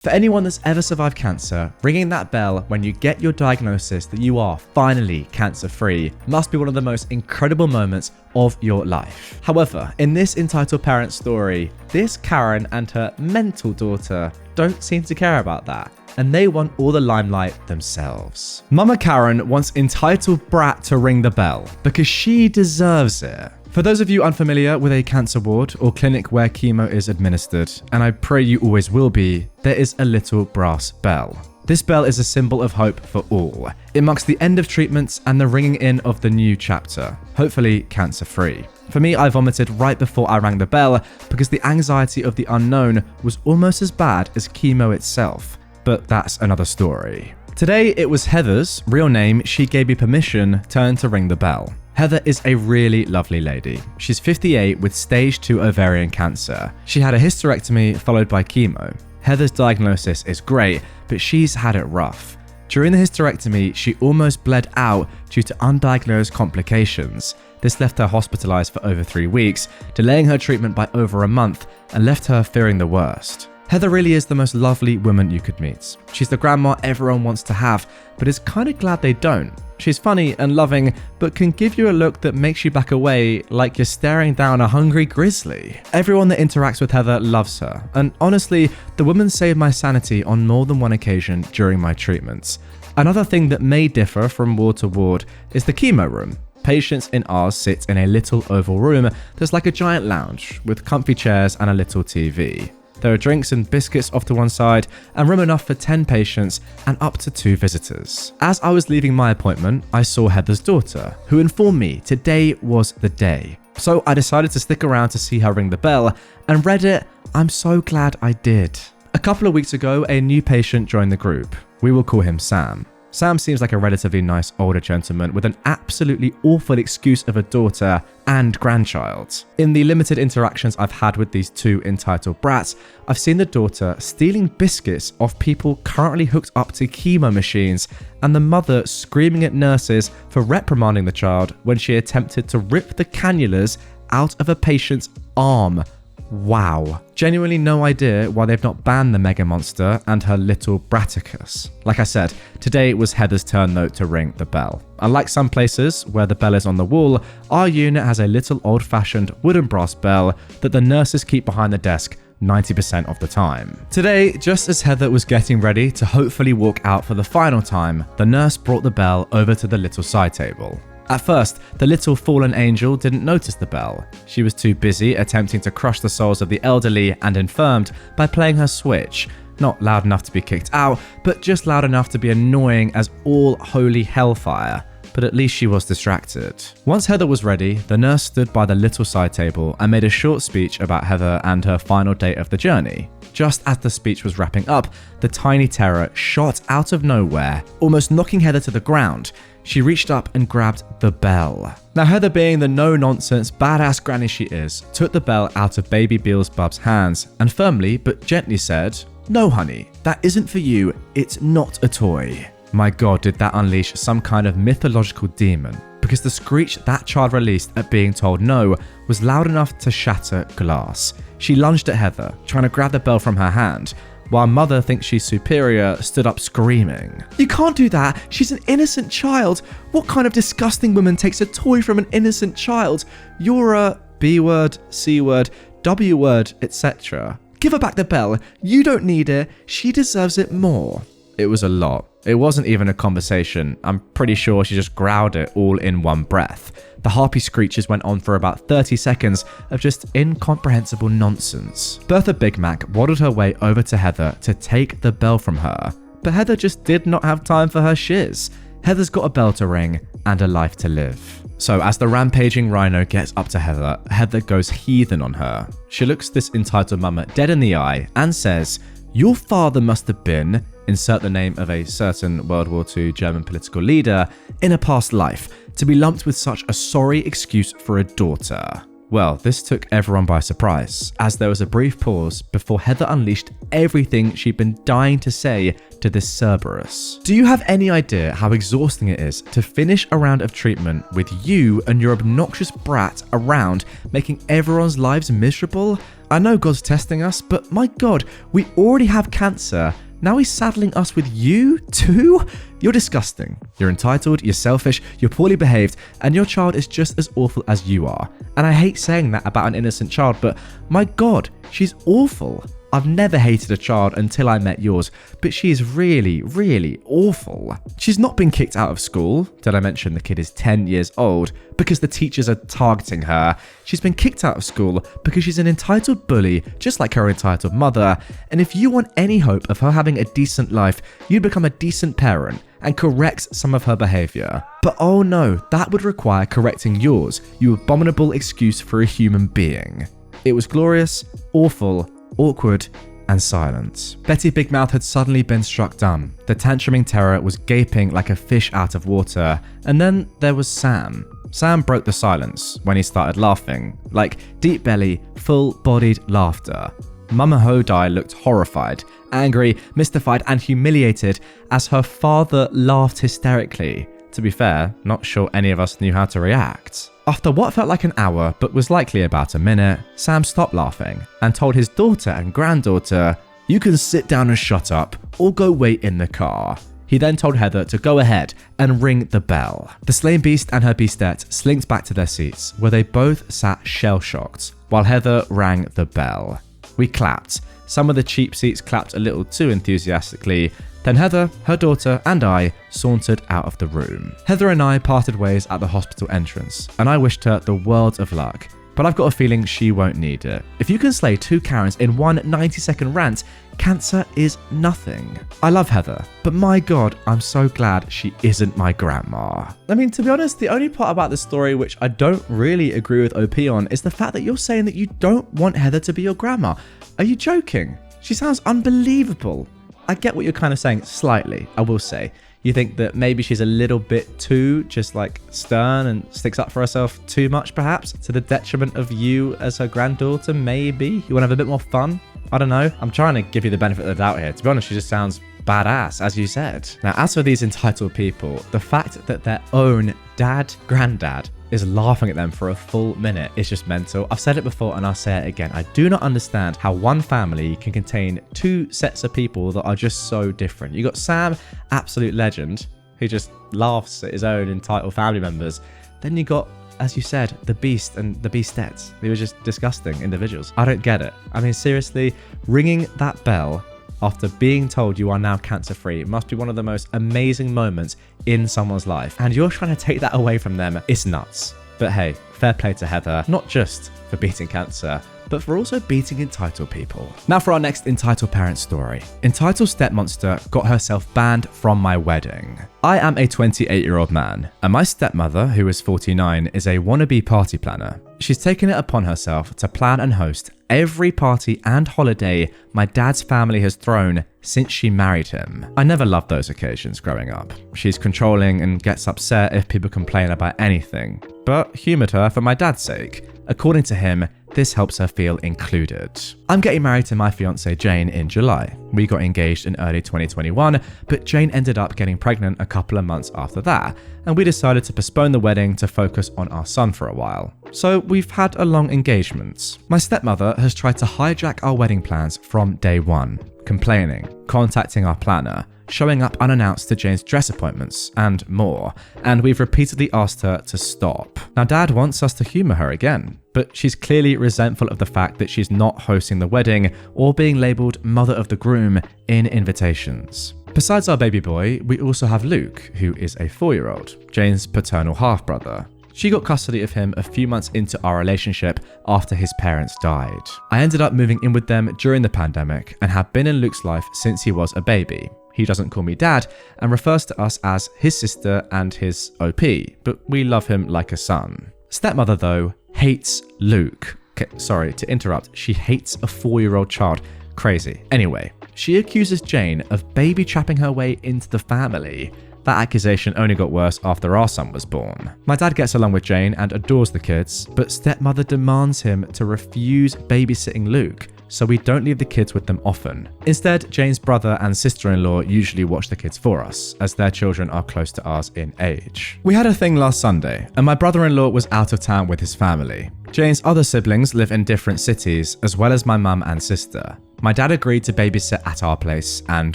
For anyone that's ever survived cancer, ringing that bell when you get your diagnosis that you are finally cancer-free must be one of the most incredible moments of your life. However, in this Entitled Parents story, this Karen and her mental daughter don't seem to care about that, and they want all the limelight themselves. Mama Karen wants entitled brat to ring the bell because she deserves it. For those of you unfamiliar with a cancer ward or clinic where chemo is administered, and I pray you always will be, there is a little brass bell. This bell is a symbol of hope for all. It marks the end of treatments and the ringing in of the new chapter, hopefully cancer-free. For me, I vomited right before I rang the bell because the anxiety of the unknown was almost as bad as chemo itself. But that's another story. Today, it was Heather's real name. She gave me permission, turn to ring the bell. Heather is a really lovely lady. She's 58 with stage 2 ovarian cancer. She had a hysterectomy followed by chemo. Heather's diagnosis is great, but she's had it rough. During the hysterectomy, she almost bled out due to undiagnosed complications. This left her hospitalized for over 3 weeks, delaying her treatment by over a month and left her fearing the worst. Heather really is the most lovely woman you could meet. She's the grandma everyone wants to have, but is kind of glad they don't. She's funny and loving, but can give you a look that makes you back away like you're staring down a hungry grizzly. Everyone that interacts with Heather loves her, and honestly, the woman saved my sanity on more than one occasion during my treatments. Another thing that may differ from ward to ward is the chemo room. Patients in ours sit in a little oval room that's like a giant lounge with comfy chairs and a little TV. There are drinks and biscuits off to one side and room enough for 10 patients and up to 2 visitors. As I was leaving my appointment, I saw Heather's daughter, who informed me today was the day. So I decided to stick around to see her ring the bell and read it. I'm so glad I did. A couple of weeks ago, a new patient joined the group. We will call him Sam. Sam seems like a relatively nice older gentleman with an absolutely awful excuse of a daughter and grandchild. In the limited interactions I've had with these two entitled brats, I've seen the daughter stealing biscuits off people currently hooked up to chemo machines, and the mother screaming at nurses for reprimanding the child when she attempted to rip the cannulas out of a patient's arm. Wow. Genuinely no idea why they've not banned the mega monster and her little Braticus. Like I said, today was Heather's turn though to ring the bell. Unlike some places where the bell is on the wall, our unit has a little old-fashioned wooden brass bell that the nurses keep behind the desk 90% of the time. Today, just as Heather was getting ready to hopefully walk out for the final time, the nurse brought the bell over to the little side table. At first, the little fallen angel didn't notice the bell. She was too busy attempting to crush the souls of the elderly and infirmed by playing her Switch. Not loud enough to be kicked out, but just loud enough to be annoying as all holy hellfire. But at least she was distracted. Once Heather was ready, the nurse stood by the little side table and made a short speech about Heather and her final day of the journey. Just as the speech was wrapping up, the tiny terror shot out of nowhere, almost knocking Heather to the ground. She reached up and grabbed the bell. Now Heather, being the no-nonsense, badass granny she is, took the bell out of baby Beelzebub's hands and firmly but gently said, "No honey, that isn't for you, it's not a toy." My god, did that unleash some kind of mythological demon, because the screech that child released at being told no was loud enough to shatter glass. She lunged at Heather, trying to grab the bell from her hand, while Mother thinks she's superior stood up screaming. "You can't do that, she's an innocent child. What kind of disgusting woman takes a toy from an innocent child? You're a B-word, C-word, W-word, etc. Give her back the bell, you don't need it, she deserves it more." It was a lot. It wasn't even a conversation. I'm pretty sure she just growled it all in one breath. The harpy screeches went on for about 30 seconds of just incomprehensible nonsense. Bertha Big Mac waddled her way over to Heather to take the bell from her, but Heather just did not have time for her shiz. Heather's got a bell to ring and a life to live. So as the rampaging rhino gets up to Heather, Heather goes heathen on her. She looks this entitled mama dead in the eye and says, "Your father must have been," insert the name of a certain World War II German political leader, "in a past life, to be lumped with such a sorry excuse for a daughter." Well, this took everyone by surprise, as there was a brief pause before Heather unleashed everything she'd been dying to say to this Cerberus. Do you have any idea how exhausting it is to finish a round of treatment with you and your obnoxious brat around, making everyone's lives miserable? I know God's testing us, but my God, we already have cancer. Now he's saddling us with you too? You're disgusting. You're entitled, you're selfish, you're poorly behaved, and your child is just as awful as you are. And I hate saying that about an innocent child, but my God, she's awful. I've never hated a child until I met yours, but she is really, really awful. She's not been kicked out of school. Did I mention the kid is 10 years old? Because the teachers are targeting her. She's been kicked out of school because she's an entitled bully, just like her entitled mother. And if you want any hope of her having a decent life, you'd become a decent parent and correct some of her behavior. But oh no, that would require correcting yours, you abominable excuse for a human being. It was glorious, awful, awkward, and silent. Betty Big Mouth had suddenly been struck dumb. The tantruming terror was gaping like a fish out of water. And then there was Sam. Sam broke the silence when he started laughing, like deep belly, full-bodied laughter. Mama Hodai looked horrified, angry, mystified, and humiliated as her father laughed hysterically. To be fair, not sure any of us knew how to react. After what felt like an hour, but was likely about a minute, Sam stopped laughing and told his daughter and granddaughter, "You can sit down and shut up, or go wait in the car." He then told Heather to go ahead and ring the bell. The slain beast and her beastette slinked back to their seats, where they both sat shell-shocked, while Heather rang the bell. We clapped. Some of the cheap seats clapped a little too enthusiastically. Then Heather, her daughter, and I sauntered out of the room. Heather and I parted ways at the hospital entrance, and I wished her the world of luck. But I've got a feeling she won't need it. If you can slay 2 Karens in one 90-second rant, cancer is nothing. I love Heather, but my God, I'm so glad she isn't my grandma. I mean, to be honest, the only part about this story which I don't really agree with OP on is the fact that you're saying that you don't want Heather to be your grandma. Are you joking? She sounds unbelievable. I get what you're kind of saying slightly, I will say. You think that maybe she's a little bit too just like stern and sticks up for herself too much, perhaps, to the detriment of you as her granddaughter, maybe? You want to have a bit more fun? I don't know. I'm trying to give you the benefit of the doubt here. To be honest, she just sounds badass, as you said. Now, as for these entitled people, the fact that their own granddad, is laughing at them for a full minute is just mental. I've said it before and I'll say it again. I do not understand how one family can contain 2 sets of people that are just so different. You got Sam, absolute legend, who just laughs at his own entitled family members. Then you got, as you said, the beast and the beastettes. They were just disgusting individuals. I don't get it. I mean, seriously, ringing that bell after being told you are now cancer-free must be one of the most amazing moments in someone's life. And you're trying to take that away from them. It's nuts. But hey, fair play to Heather, not just for beating cancer, but for also beating entitled people. Now for our next entitled parent story. Entitled stepmonster got herself banned from my wedding. I am a 28-year-old man, and my stepmother, who is 49, is a wannabe party planner. She's taken it upon herself to plan and host every party and holiday my dad's family has thrown since she married him. I never loved those occasions growing up. She's controlling and gets upset if people complain about anything, but humoured her for my dad's sake. According to him, this helps her feel included. I'm getting married to my fiancée Jane in July. We got engaged in early 2021, but Jane ended up getting pregnant a couple of months after that, and we decided to postpone the wedding to focus on our son for a while. So we've had a long engagement. My stepmother has tried to hijack our wedding plans from day one, complaining, contacting our planner, showing up unannounced to Jane's dress appointments, and more, and we've repeatedly asked her to stop. Now Dad wants us to humour her again, but she's clearly resentful of the fact that she's not hosting the wedding or being labelled mother of the groom in invitations. Besides our baby boy, we also have Luke, who is a 4-year-old, Jane's paternal half-brother. She got custody of him a few months into our relationship after his parents died. I ended up moving in with them during the pandemic and have been in Luke's life since he was a baby. He doesn't call me dad and refers to us as his sister and his OP, but we love him like a son. Stepmother, though, hates Luke. Okay, sorry to interrupt, she hates a 4-year-old child. Crazy. Anyway, she accuses Jane of baby trapping her way into the family. That accusation only got worse after our son was born. My dad gets along with Jane and adores the kids, but stepmother demands him to refuse babysitting Luke, so we don't leave the kids with them often. Instead, Jane's brother and sister-in-law usually watch the kids for us, as their children are close to ours in age. We had a thing last Sunday, and my brother-in-law was out of town with his family. Jane's other siblings live in different cities, as well as my mum and sister. My dad agreed to babysit at our place, and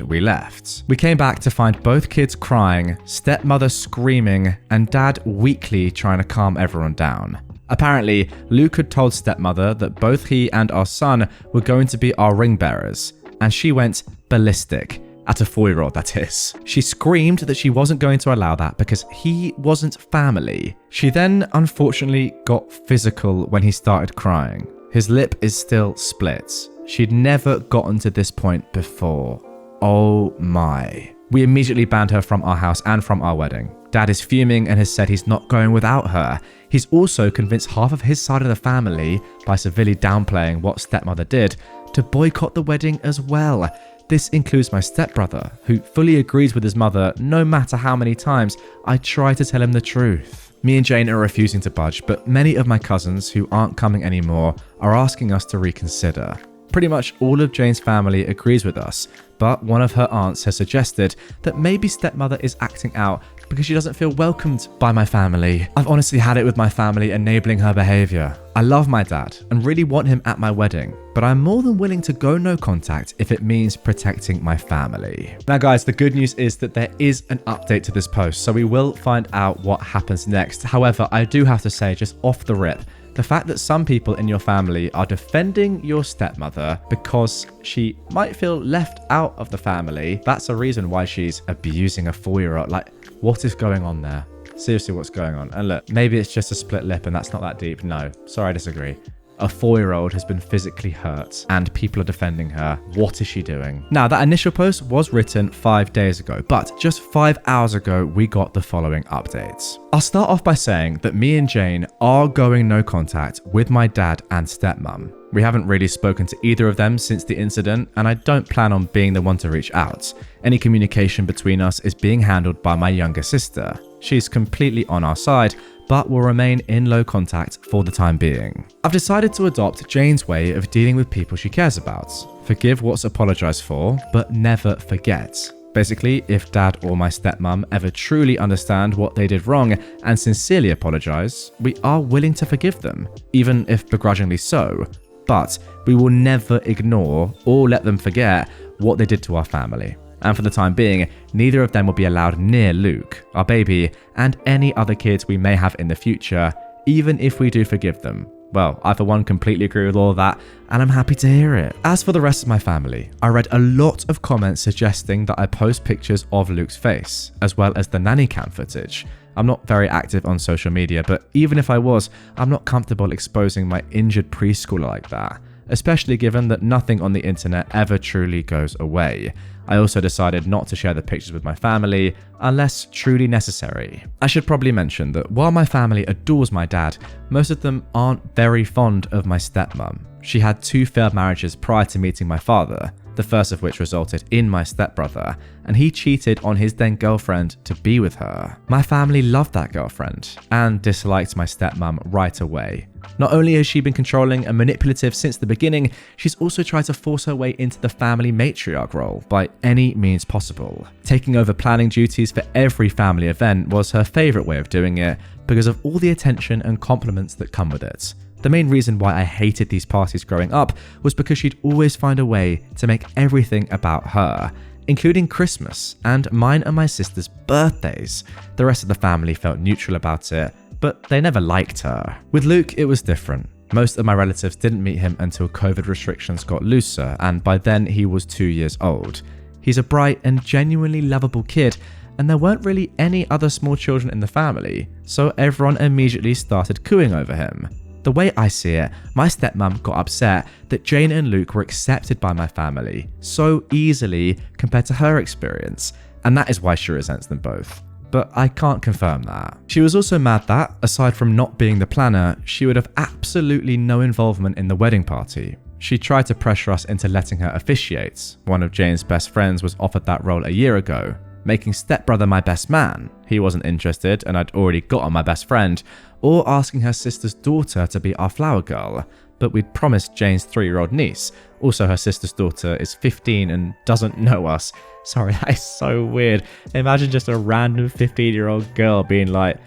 we left. We came back to find both kids crying, stepmother screaming, and dad weakly trying to calm everyone down. Apparently, Luke had told stepmother that both he and our son were going to be our ring bearers, and she went ballistic. At a 4-year-old, that is. She screamed that she wasn't going to allow that because he wasn't family. She then, unfortunately, got physical when he started crying. His lip is still split. She'd never gotten to this point before. Oh my. We immediately banned her from our house and from our wedding. Dad is fuming and has said he's not going without her. He's also convinced half of his side of the family, by severely downplaying what stepmother did, to boycott the wedding as well. This includes my stepbrother, who fully agrees with his mother no matter how many times I try to tell him the truth. Me and Jane are refusing to budge, but many of my cousins who aren't coming anymore are asking us to reconsider. Pretty much all of Jane's family agrees with us, but one of her aunts has suggested that maybe stepmother is acting out because she doesn't feel welcomed by my family. I've honestly had it with my family enabling her behavior. I love my dad and really want him at my wedding, but I'm more than willing to go no contact if it means protecting my family. Now guys, the good news is that there is an update to this post, so we will find out what happens next. However, I do have to say, just off the rip, the fact that some people in your family are defending your stepmother because she might feel left out of the family, that's a reason why she's abusing a 4-year-old. Like, what is going on there? Seriously, what's going on? And look, maybe it's just a split lip and that's not that deep. No, sorry, I disagree. A 4-year-old has been physically hurt and people are defending her. What is she doing? Now, that initial post was written 5 days ago, but just 5 hours ago, we got the following updates. I'll start off by saying that me and Jane are going no contact with my dad and stepmom. We haven't really spoken to either of them since the incident, and I don't plan on being the one to reach out. Any communication between us is being handled by my younger sister. She's completely on our side, but will remain in low contact for the time being. I've decided to adopt Jane's way of dealing with people she cares about. Forgive what's apologized for, but never forget. Basically, if dad or my stepmom ever truly understand what they did wrong and sincerely apologize, we are willing to forgive them, even if begrudgingly so. But we will never ignore or let them forget what they did to our family. And for the time being, neither of them will be allowed near Luke, our baby, and any other kids we may have in the future, even if we do forgive them. Well, I for one completely agree with all of that, and I'm happy to hear it. As for the rest of my family, I read a lot of comments suggesting that I post pictures of Luke's face, as well as the nanny cam footage. I'm not very active on social media, but even if I was, I'm not comfortable exposing my injured preschooler like that, especially given that nothing on the internet ever truly goes away. I also decided not to share the pictures with my family unless truly necessary. I should probably mention that while my family adores my dad, most of them aren't very fond of my stepmom. She had 2 failed marriages prior to meeting my father, the first of which resulted in my stepbrother, and he cheated on his then girlfriend to be with her. My family loved that girlfriend and disliked my stepmom right away. Not only has she been controlling and manipulative since the beginning, she's also tried to force her way into the family matriarch role by any means possible. Taking over planning duties for every family event was her favourite way of doing it because of all the attention and compliments that come with it. The main reason why I hated these parties growing up was because she'd always find a way to make everything about her, including Christmas and mine and my sister's birthdays. The rest of the family felt neutral about it, but they never liked her. With Luke, it was different. Most of my relatives didn't meet him until COVID restrictions got looser, and by then he was 2 years old. He's a bright and genuinely lovable kid, and there weren't really any other small children in the family, so everyone immediately started cooing over him. The way I see it, my stepmom got upset that Jane and Luke were accepted by my family so easily compared to her experience, and that is why she resents them both. But I can't confirm that. She was also mad that, aside from not being the planner, she would have absolutely no involvement in the wedding party. She tried to pressure us into letting her officiate. One of Jane's best friends was offered that role a year ago, making stepbrother my best man. He wasn't interested and I'd already got on my best friend, or asking her sister's daughter to be our flower girl. but we'd promised Jane's 3-year-old niece. Also, her sister's daughter is 15 and doesn't know us. Sorry, that is so weird. Imagine just a random 15-year-old girl being like,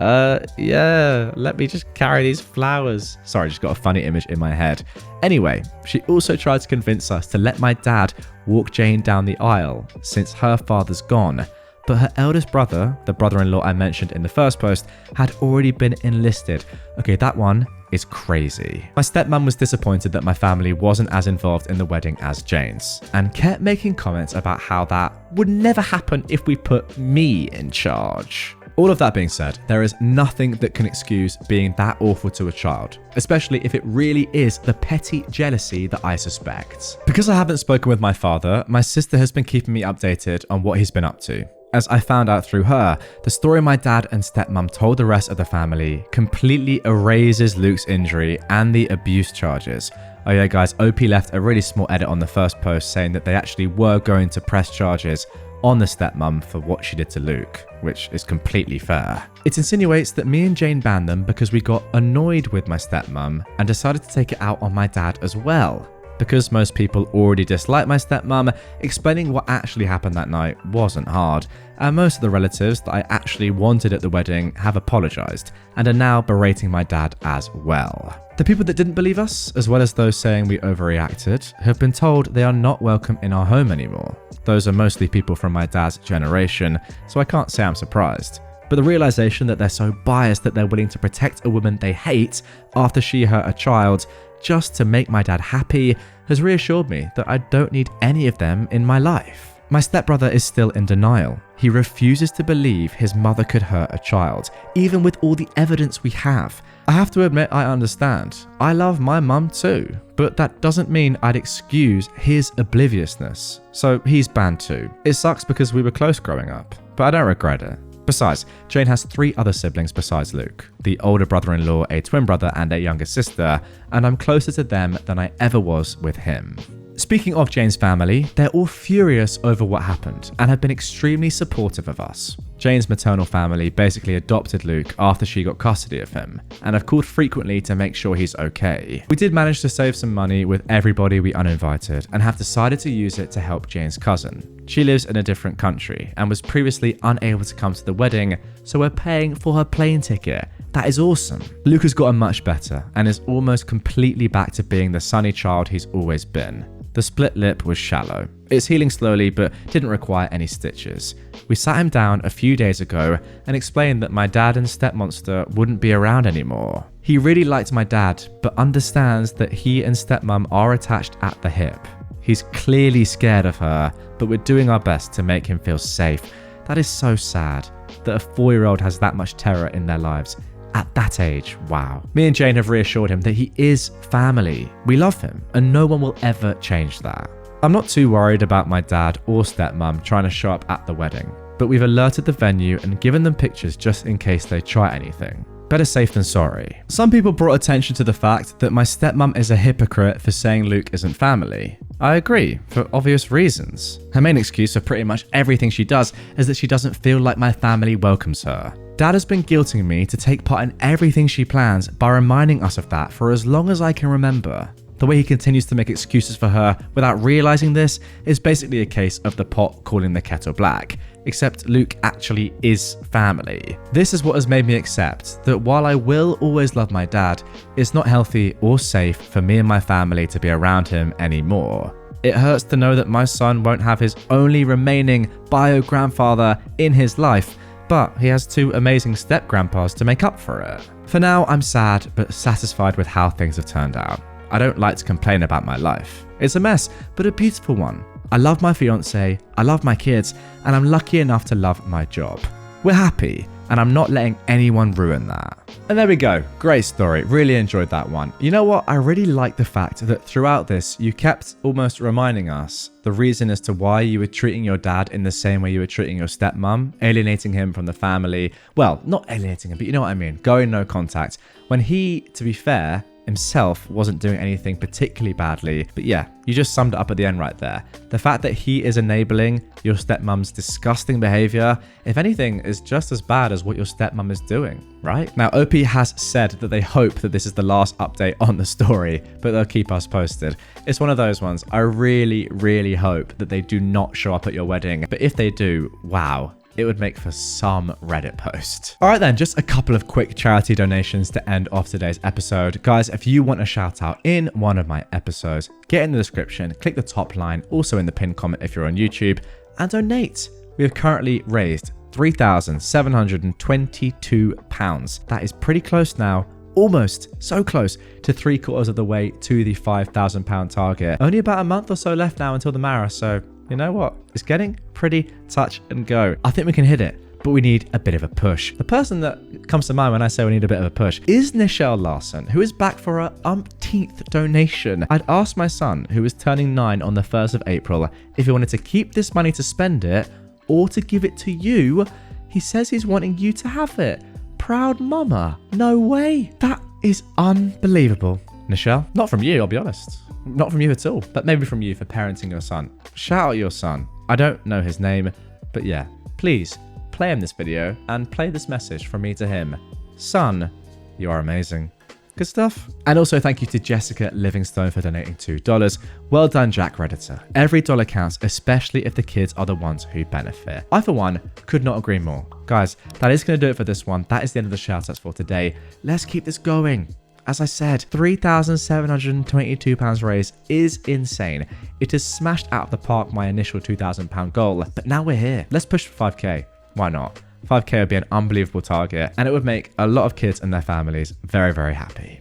yeah, let me just carry these flowers. Sorry, just got a funny image in my head. Anyway, she also tried to convince us to let my dad walk Jane down the aisle since her father's gone. But her eldest brother, the brother-in-law I mentioned in the first post, had already been enlisted. Okay, that one is crazy. My stepmom was disappointed that my family wasn't as involved in the wedding as Jane's, and kept making comments about how that would never happen if we put me in charge. All of that being said, there is nothing that can excuse being that awful to a child, especially if it really is the petty jealousy that I suspect. Because I haven't spoken with my father, my sister has been keeping me updated on what he's been up to. As I found out through her, the story my dad and stepmom told the rest of the family completely erases Luke's injury and the abuse charges. Oh yeah guys, OP left a really small edit on the first post saying that they actually were going to press charges on the stepmom for what she did to Luke, which is completely fair. It insinuates that me and Jane banned them because we got annoyed with my stepmom and decided to take it out on my dad as well. Because most people already dislike my stepmom, explaining what actually happened that night wasn't hard, and most of the relatives that I actually wanted at the wedding have apologised, and are now berating my dad as well. The people that didn't believe us, as well as those saying we overreacted, have been told they are not welcome in our home anymore. Those are mostly people from my dad's generation, so I can't say I'm surprised. But the realisation that they're so biased that they're willing to protect a woman they hate after she hurt a child just to make my dad happy has reassured me that I don't need any of them in my life. My stepbrother is still in denial. He refuses to believe his mother could hurt a child, even with all the evidence we have. I have to admit I understand. I love my mum too, but that doesn't mean I'd excuse his obliviousness. So he's banned too. It sucks because we were close growing up, but I don't regret it. Besides, Jane has 3 other siblings besides Luke, the older brother-in-law, a twin brother, and a younger sister, and I'm closer to them than I ever was with him. Speaking of Jane's family, they're all furious over what happened and have been extremely supportive of us. Jane's maternal family basically adopted Luke after she got custody of him, and have called frequently to make sure he's okay. We did manage to save some money with everybody we uninvited, and have decided to use it to help Jane's cousin. She lives in a different country, and was previously unable to come to the wedding, so we're paying for her plane ticket. That is awesome. Luke has gotten much better, and is almost completely back to being the sunny child he's always been. The split lip was shallow. It's healing slowly, but didn't require any stitches. We sat him down a few days ago and explained that my dad and stepmonster wouldn't be around anymore. He really liked my dad, but understands that he and stepmom are attached at the hip. He's clearly scared of her, but we're doing our best to make him feel safe. That is so sad, that a 4-year-old has that much terror in their lives. At that age, wow. Me and Jane have reassured him that he is family. We love him, and no one will ever change that. I'm not too worried about my dad or stepmom trying to show up at the wedding, but we've alerted the venue and given them pictures just in case they try anything. Better safe than sorry. Some people brought attention to the fact that my stepmom is a hypocrite for saying Luke isn't family. I agree, for obvious reasons. Her main excuse for pretty much everything she does is that she doesn't feel like my family welcomes her. Dad has been guilting me to take part in everything she plans by reminding us of that for as long as I can remember. The way he continues to make excuses for her without realizing this is basically a case of the pot calling the kettle black, except Luke actually is family. This is what has made me accept that while I will always love my dad, it's not healthy or safe for me and my family to be around him anymore. It hurts to know that my son won't have his only remaining bio-grandfather in his life, but he has 2 amazing step-grandpas to make up for it. For now, I'm sad but satisfied with how things have turned out. I don't like to complain about my life. It's a mess, but a beautiful one. I love my fiance, I love my kids, and I'm lucky enough to love my job. We're happy, and I'm not letting anyone ruin that. And there we go. Great story. Really enjoyed that one. You know what? I really like the fact that throughout this, you kept almost reminding us the reason as to why you were treating your dad in the same way you were treating your stepmom, alienating him from the family. Well, not alienating him, but you know what I mean. Going no contact. When he, to be fair, himself wasn't doing anything particularly badly. But yeah, you just summed it up at the end right there. The fact that he is enabling your stepmom's disgusting behavior, if anything, is just as bad as what your stepmom is doing, right? Now, OP has said that they hope that this is the last update on the story, but they'll keep us posted. It's one of those ones. I really, really hope that they do not show up at your wedding. But if they do, wow, it would make for some Reddit post. All right then, just a couple of quick charity donations to end off today's episode. Guys, if you want a shout out in one of my episodes, get in the description, click the top line, also in the pinned comment if you're on YouTube, and donate. We have currently raised £3,722. That is pretty close now. Almost so close to 3/4 of the way to the £5,000 target. Only about a month or so left now until the Mara, so you know what? It's getting pretty touch and go. I think we can hit it, but we need a bit of a push. The person that comes to mind when I say we need a bit of a push is Nichelle Larson, who is back for her umpteenth donation. I'd asked my son, who was turning 9 on the 1st of April, if he wanted to keep this money to spend it or to give it to you. He says he's wanting you to have it. Proud mama. No way. That is unbelievable. Nichelle, not from you, I'll be honest. Not from you at all, but maybe from you for parenting your son. Shout out your son. I don't know his name, but yeah, please play him this video and play this message from me to him. Son, you are amazing. Good stuff. And also thank you to Jessica Livingstone for donating $2. Well done, Jack Redditor. Every dollar counts, especially if the kids are the ones who benefit. I, for one, could not agree more. Guys, that is going to do it for this one. That is the end of the shoutouts for today. Let's keep this going. As I said, £3,722 raised is insane. It has smashed out of the park my initial £2,000 goal, but now we're here. Let's push for 5k. Why not? 5k would be an unbelievable target, and it would make a lot of kids and their families very, very happy.